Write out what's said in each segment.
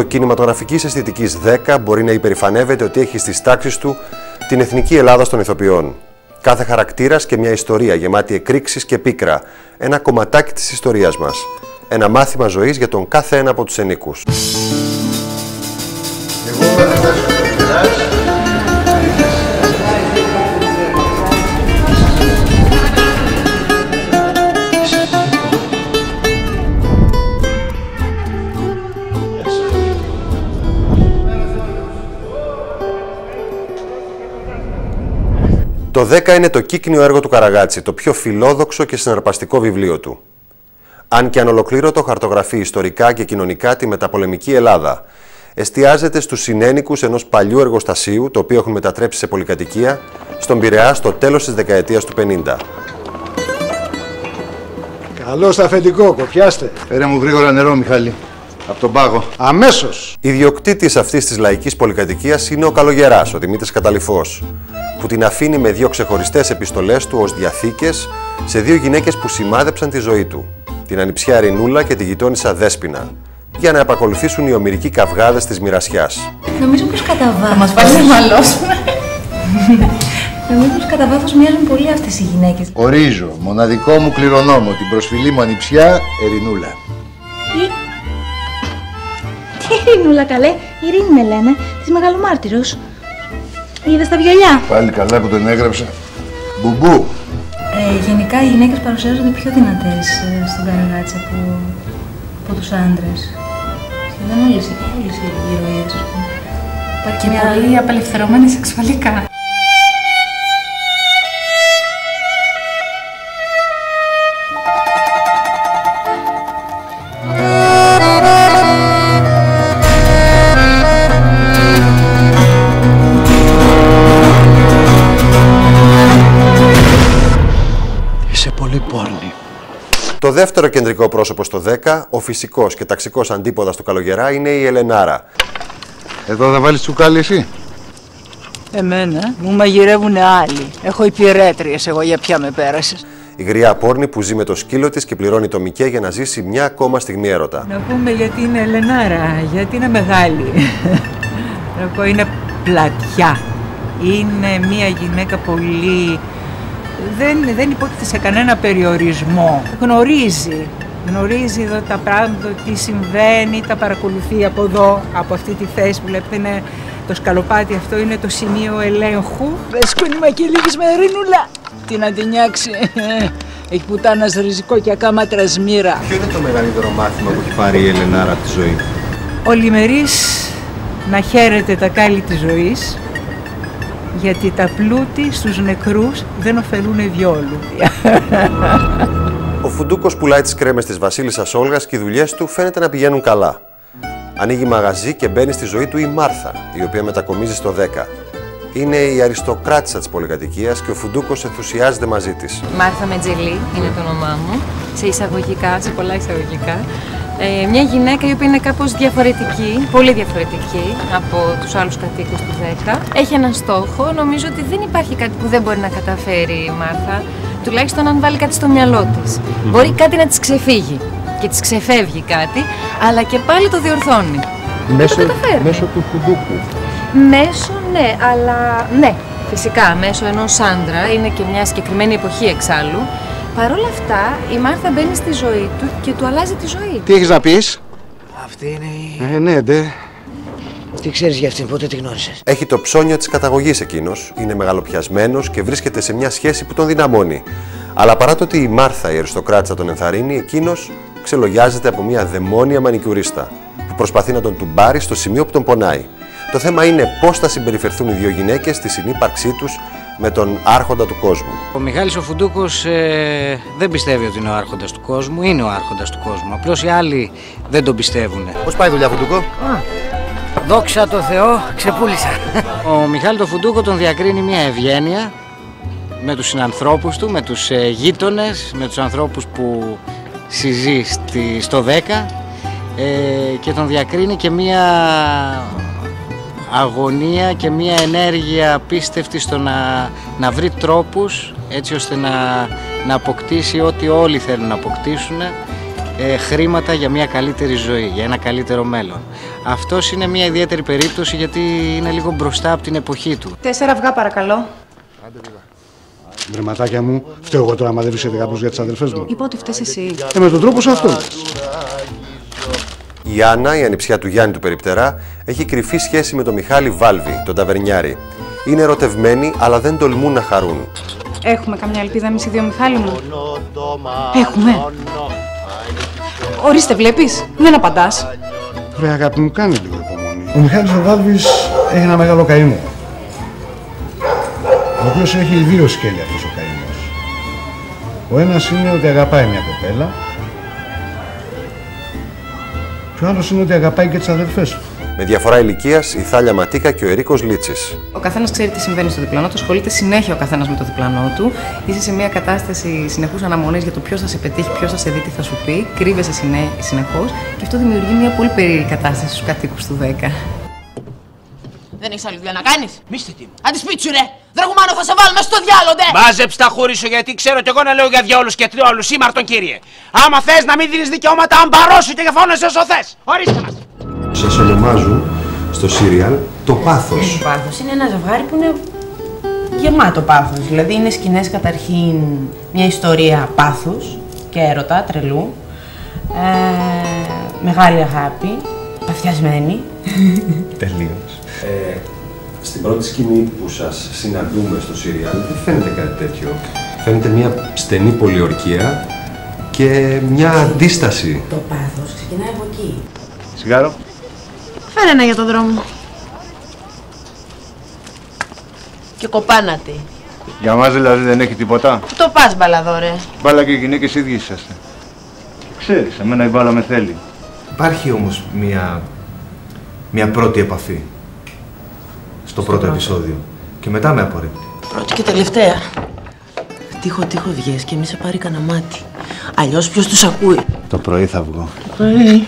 Το κινηματογραφικής αισθητικής 10 μπορεί να υπερηφανεύεται ότι έχει στις τάξεις του την εθνική Ελλάδα των ηθοποιών. Κάθε χαρακτήρας και μια ιστορία γεμάτη εκρήξεις και πίκρα. Ένα κομματάκι της ιστορίας μας. Ένα μάθημα ζωής για τον κάθε ένα από τους ενίκους. Το 10 είναι το κύκνιο έργο του Καραγάτση, το πιο φιλόδοξο και συναρπαστικό βιβλίο του. Αν και ανολοκλήρωτο, χαρτογραφεί ιστορικά και κοινωνικά τη μεταπολεμική Ελλάδα. Εστιάζεται στους συνένικους ενός παλιού εργοστασίου, το οποίο έχουν μετατρέψει σε πολυκατοικία, στον Πειραιά στο τέλος της δεκαετίας του 50. Καλώς το αφεντικό, κοπιάστε. Φέρε μου γρήγορα νερό, Μιχάλη. Από τον πάγο. Αμέσως. Ιδιοκτήτης αυτής της λαϊκής πολυκατοικίας είναι ο Καλογεράς, ο Δημήτρης Καταλυφός, που την αφήνει με δύο ξεχωριστές επιστολές του ως διαθήκες σε δύο γυναίκες που σημάδεψαν τη ζωή του, την ανιψιά Ειρηνούλα και τη γειτόνισσα Δέσποινα, για να επακολουθήσουν οι ομηρικοί καυγάδες της μοιρασιάς. Νομίζω πως κατά βάθος... Θα μας πάλι να μαλώσουμε. Νομίζω πως κατά βάθος μοιάζουν πολύ αυτές οι γυναίκες. Ορίζω, μοναδικό μου κληρονόμο, την προσφυλή μου ανιψιά Ειρηνούλα. Τι Ειρηνούλα καλέ, Ειρήνη με λένε, της Μεγαλομάρτυρος. Είδες τα βιολιά. Πάλι καλά που τον έγραψα. Μπουμπού. Γενικά οι γυναίκες παρουσιάζονται πιο δυνατές στον Καραγάτση από τους άντρες. Σχεδόν όλες οι ηρωίες, ας πούμε. Και πολύ απελευθερωμένοι σεξουαλικά. Το δεύτερο κεντρικό πρόσωπο στο 10, ο φυσικός και ταξικός αντίποδας του Καλογερά, είναι η Ελενάρα. Εδώ θα βάλεις τσουκάλι εσύ. Εμένα μου μαγειρεύουνε άλλοι. Έχω υπηρέτριες εγώ, για ποια με πέρασες. Η γριά πόρνη που ζει με το σκύλο της και πληρώνει το Μικέ για να ζήσει μια ακόμα στιγμή έρωτα. Να πούμε γιατί είναι Ελενάρα, γιατί είναι μεγάλη. Να πω είναι πλατιά. Είναι μια γυναίκα πολύ... Δεν υπόκειται σε κανένα περιορισμό. Γνωρίζει εδώ τα πράγματα, τι συμβαίνει, τα παρακολουθεί από εδώ, από αυτή τη θέση που βλέπετε είναι το σκαλοπάτι αυτό, είναι το σημείο ελέγχου. Σκούνημα και λίγης με Ειρηνούλα, τι να την νιάξει. Έχει πουτάνας ριζικό και ακάματρα σμήρα. Ποιο είναι το μεγαλύτερο μάθημα που έχει πάρει η Ελενάρα από τη ζωή? Ολημερής να χαίρεται τα κάλλη της ζωής, γιατί τα πλούτη στους νεκρούς δεν ωφελούν διόλου. Ο Φουντούκος πουλάει τις κρέμες της Βασίλισσας Όλγας και οι δουλειές του φαίνεται να πηγαίνουν καλά. Ανοίγει μαγαζί και μπαίνει στη ζωή του η Μάρθα, η οποία μετακομίζει στο 10. Είναι η αριστοκράτισσα της πολυκατοικίας και ο Φουντούκος ενθουσιάζεται μαζί της. Μάρθα Μετζελή είναι το όνομά μου, σε εισαγωγικά, σε πολλά εισαγωγικά. Μια γυναίκα η οποία είναι κάπως διαφορετική, πολύ διαφορετική από τους άλλους κατοίκους του 10. Έχει έναν στόχο, νομίζω ότι δεν υπάρχει κάτι που δεν μπορεί να καταφέρει η Μάρθα, τουλάχιστον αν βάλει κάτι στο μυαλό της. Μπορεί κάτι να της ξεφύγει και της ξεφεύγει κάτι, αλλά και πάλι το διορθώνει. Μέσω του Φουντούκου. Μέσω, ναι, αλλά ναι, φυσικά μέσω ενός άντρα, είναι και μια συγκεκριμένη εποχή εξάλλου. Παρ' όλα αυτά, η Μάρθα μπαίνει στη ζωή του και του αλλάζει τη ζωή. Τι έχεις να πεις? Αυτή είναι η... Ναι, ντε. Τι ξέρεις για αυτήν, πότε τη γνώρισες? Έχει το ψώνιο της καταγωγής εκείνος, είναι μεγαλοπιασμένος και βρίσκεται σε μια σχέση που τον δυναμώνει. Αλλά παρά το ότι η Μάρθα, η αριστοκράτισσα, τον ενθαρρύνει, εκείνος ξελογιάζεται από μια δαιμόνια μανικιουρίστα που προσπαθεί να τον τουμπάρει στο σημείο που τον πονάει. Το θέμα είναι πώς θα συμπεριφερθούν οι δύο γυναίκες στη συνύπαρξή τους με τον άρχοντα του κόσμου. Ο Μιχάλης ο Φουντούκος δεν πιστεύει ότι είναι ο άρχοντας του κόσμου, είναι ο άρχοντας του κόσμου. Απλώς οι άλλοι δεν τον πιστεύουν. Πώς πάει η δουλειά, Φουντούκο? Δόξα τω Θεώ, ξεπούλησα. Ο Μιχάλη το Φουντούκο τον διακρίνει μια ευγένεια με τους συνανθρώπους του, με τους γείτονες, με τους ανθρώπους που συζεί στο 10 και τον διακρίνει και μια αγωνία και μια ενέργεια απίστευτη στο να βρει τρόπους έτσι ώστε να αποκτήσει ό,τι όλοι θέλουν να αποκτήσουν χρήματα για μια καλύτερη ζωή, για ένα καλύτερο μέλλον. Αυτός είναι μια ιδιαίτερη περίπτωση γιατί είναι λίγο μπροστά από την εποχή του. 4 αυγά παρακαλώ. Βρεματάκια μου, φταίω εγώ τώρα άμα δεν βρίσκεται κάποιος για τις αδελφές μου. Είπα ότι φταίς εσύ. Με τον τρόπο σου αυτό. Η Άννα, η ανιψιά του Γιάννη του Περιπτερά, έχει κρυφή σχέση με τον Μιχάλη Βάλβη, τον ταβερνιάρη. Είναι ερωτευμένοι, αλλά δεν τολμούν να χαρούν. Έχουμε καμιά ελπίδα εμείς οι δύο, Μιχάλη μου? Έχουμε. Ορίστε, βλέπεις, δεν απαντάς. Βρε αγάπη μου, κάνε λίγο υπομονή. Ο Μιχάλης ο Βάλβης έχει ένα μεγάλο καημό. Ο οποίος έχει δύο σκέλη αυτός ο καημός. Ο ένας είναι ότι αγαπάει μια κοπέλα. Και ο άλλος είναι ότι αγαπάει και τις αδελφές του. Με διαφορά ηλικίας, η Θάλια Ματίκα και ο Ερίκος Λίτσης. Ο καθένας ξέρει τι συμβαίνει στο διπλανό του, ασχολείται συνέχεια ο καθένας με το διπλανό του. Είσαι σε μια κατάσταση συνεχούς αναμονής για το ποιος θα σε πετύχει, ποιος θα σε δει, τι θα σου πει. Κρύβεσαι συνεχώς και αυτό δημιουργεί μια πολύ περίεργη κατάσταση στους κατοίκους του 10. Δεν έχεις άλλη δουλειά να κάνεις? Μίστε τι μου. Αντισπίτσου ρε! Δραγουμάνο θα σε βάλουμε στο διάλογο, ντε! Μάζεψ τα χούρι σου γιατί ξέρω κι εγώ να λέω για διόλους και τριόλους. Σήμαρτον κύριε. Άμα θες να μην δίνεις δικαιώματα, αμπαρώσου και φώνεσαι όσο θες. Ορίστε μας. Σας ονομάζουν στο σύριαλ το πάθος. Το πάθος είναι ένα ζευγάρι που είναι γεμάτο πάθος. Δηλαδή είναι σκηνές καταρχήν μια ιστορία πάθους και έρωτα, τρελού. Μεγάλη αγάπη, παθιασμένη. Τελείως. Στην πρώτη σκηνή που σας συναντούμε στο σύριαλ δεν φαίνεται κάτι τέτοιο. Φαίνεται μια στενή πολιορκία και μια αντίσταση. Το πάθος ξεκινάει από εκεί. Σιγάρο. Φέρε ένα για τον δρόμο. Και κοπάνατη. Για μας δηλαδή δεν έχει τίποτα. Πού το πας μπαλαδόρε? Μπάλα και οι γυναίκες ίδιοι είσαστε. Ξέρεις, εμένα η μπάλα με θέλει. Υπάρχει όμως μια πρώτη επαφή στο πρώτο επεισόδιο και μετά με απορρίπτει. Πρώτη και τελευταία. Τύχο βγες και μη σε πάρει κανένα μάτι. Αλλιώς ποιος τους ακούει? Το πρωί θα βγω. Το πρωί.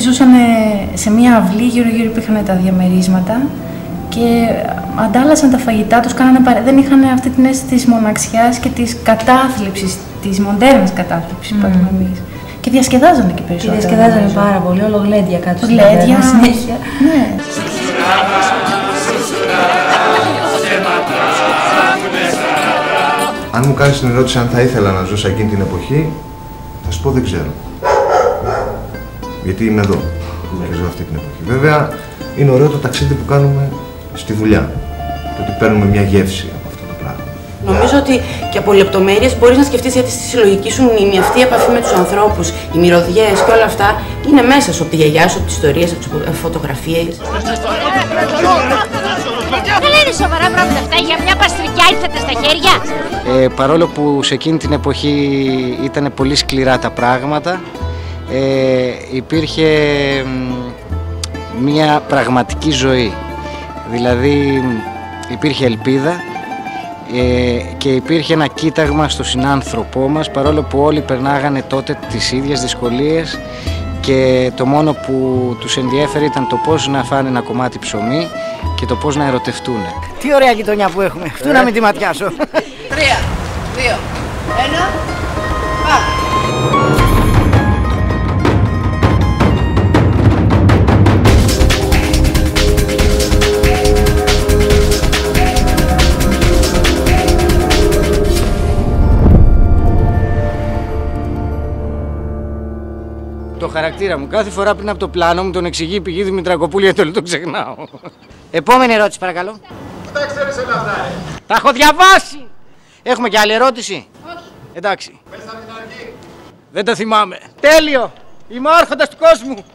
Ζούσαν σε μια αυλή, γύρω-γύρω υπήρχαν τα διαμερίσματα και αντάλλασαν τα φαγητά τους, δεν είχαν αυτή την αίσθηση της μοναξιάς και της κατάθλιψης, της μοντέρνας κατάθλιψης που έχουμε εμείς. Και διασκεδάζανε και περισσότερο. Και διασκεδάζανε πάρα πολύ, όλο γλέντια κάτω στην ταβέρνα συνέχεια. Ναι. Αν μου κάνεις την ερώτηση αν θα ήθελα να ζω σε εκείνη την εποχή, θα σου πω δεν ξέρω. Γιατί είμαι εδώ και ζω αυτή την εποχή. Βέβαια, είναι ωραίο το ταξίδι που κάνουμε στη δουλειά. Το ότι παίρνουμε μια γεύση από αυτό το πράγμα. Νομίζω ότι και από λεπτομέρειες μπορείς να σκεφτείς γιατί στη συλλογική σου μνήμη, αυτή η επαφή με τους ανθρώπους, οι μυρωδιές και όλα αυτά είναι μέσα σου από τη γιαγιά σου, από τις ιστορίες, από τις φωτογραφίες. Δεν είναι σοβαρά πράγματα αυτά, για μια παστρικιά ήρθατε στα χέρια. Παρόλο που σε εκείνη την εποχή ήταν πολύ σκληρά τα πράγματα, υπήρχε μια πραγματική ζωή. Δηλαδή υπήρχε ελπίδα και υπήρχε ένα κοίταγμα στο συνάνθρωπό μας, παρόλο που όλοι περνάγανε τότε τις ίδιες δυσκολίες και το μόνο που τους ενδιέφερε ήταν το πώς να φάνε ένα κομμάτι ψωμί και το πώς να ερωτευτούν. Τι ωραία γειτονιά που έχουμε. Φτούνα με τη ματιά σου. 3, 2, 1, πάμε. Το χαρακτήρα μου. Κάθε φορά πριν από το πλάνο μου τον εξηγεί η Πηγή Δημητρακοπούλου, γιατί όλο το ξεχνάω. Επόμενη ερώτηση, παρακαλώ. Πού τα ξέρεις όλα αυτά, Τα έχω διαβάσει! Έχουμε και άλλη ερώτηση? Όχι. Εντάξει. Πες από την αρχή. Δεν το θυμάμαι. Τέλειο! Είμαι ο άρχοντας του κόσμου!